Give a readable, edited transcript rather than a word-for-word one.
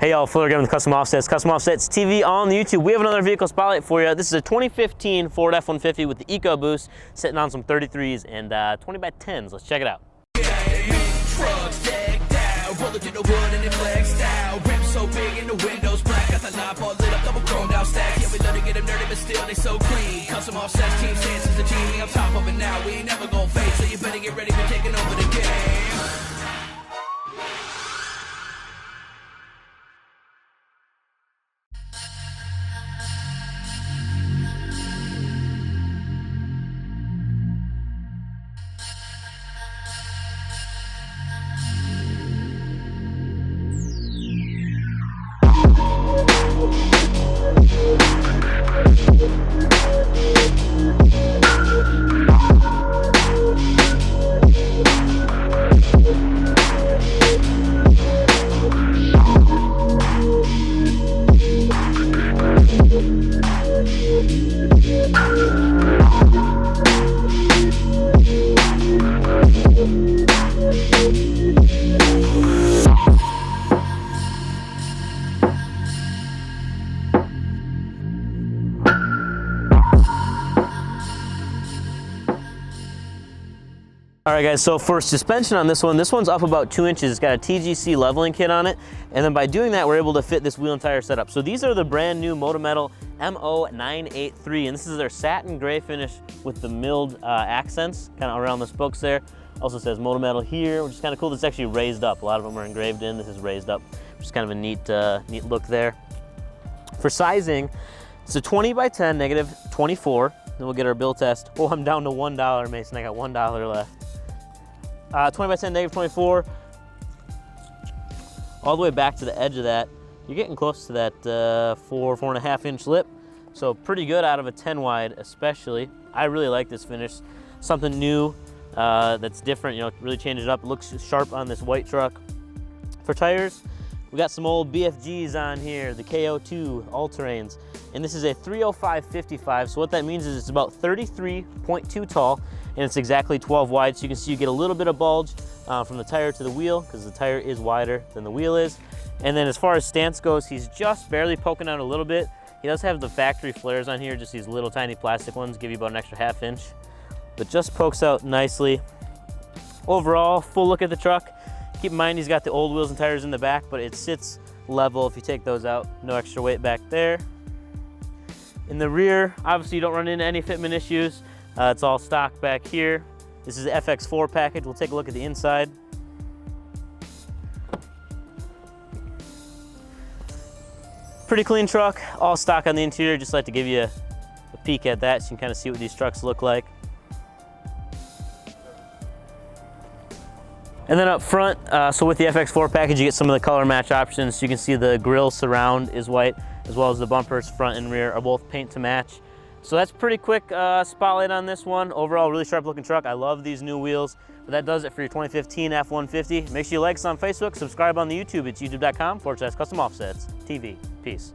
Hey y'all, Fuller again with Custom Offsets TV on the YouTube. We have another vehicle spotlight for you. This is a 2015 Ford F-150 with the EcoBoost, sitting on some 33's and 20x10s. Let's check it out. Roll it in the wood and it flexed out. Rims so big in the windows black. Got the knob all lit up, double chromed out stacks. Yeah, we love to get them dirty, but still they so clean. Custom Offsets team Handz is the team. We on top of it now. We ain't never gonna fade, so you better get ready. We're taking over the game. All right guys, so for suspension on this one's up about 2 inches. It's got a TGC leveling kit on it. And then by doing that, we're able to fit this wheel and tire setup. So these are the brand new Moto Metal MO983, and this is their satin gray finish with the milled accents kind of around the spokes there. Also says Moto Metal here, which is kind of cool. It's actually raised up. A lot of them are engraved in. This is raised up, which is kind of a neat look there. For sizing, it's a 20x10, -24. Then we'll get our bill test. Oh, I'm down to $1, Mason. I got $1 left. 20x10, -24. All the way back to the edge of that. You're getting close to that 4.5 inch lip. So pretty good out of a 10 wide, especially. I really like this finish. Something new that's different, you know, really change it up. It looks sharp on this white truck. For tires, we got some old BFGs on here, the KO2 all-terrains. And this is a 305/55, so what that means is it's about 33.2 tall, and it's exactly 12 wide, so you can see you get a little bit of bulge from the tire to the wheel, because the tire is wider than the wheel is. And then as far as stance goes, he's just barely poking out a little bit. He does have the factory flares on here, just these little tiny plastic ones, give you about an extra 1/2 inch, but just pokes out nicely. Overall, full look at the truck. Keep in mind he's got the old wheels and tires in the back, but it sits level if you take those out. No extra weight back there. In the rear, obviously you don't run into any fitment issues. It's all stock back here. This is the FX4 package. We'll take a look at the inside. Pretty clean truck, all stock on the interior. Just like to give you a peek at that so you can kind of see what these trucks look like. And then up front, so with the FX4 package, you get some of the color match options. So you can see the grille surround is white, as well as the bumpers front and rear are both paint to match. So that's pretty quick spotlight on this one. Overall, really sharp looking truck. I love these new wheels. But that does it for your 2015 F-150. Make sure you like us on Facebook, subscribe on the YouTube. It's youtube.com/Custom Offsets TV. Peace.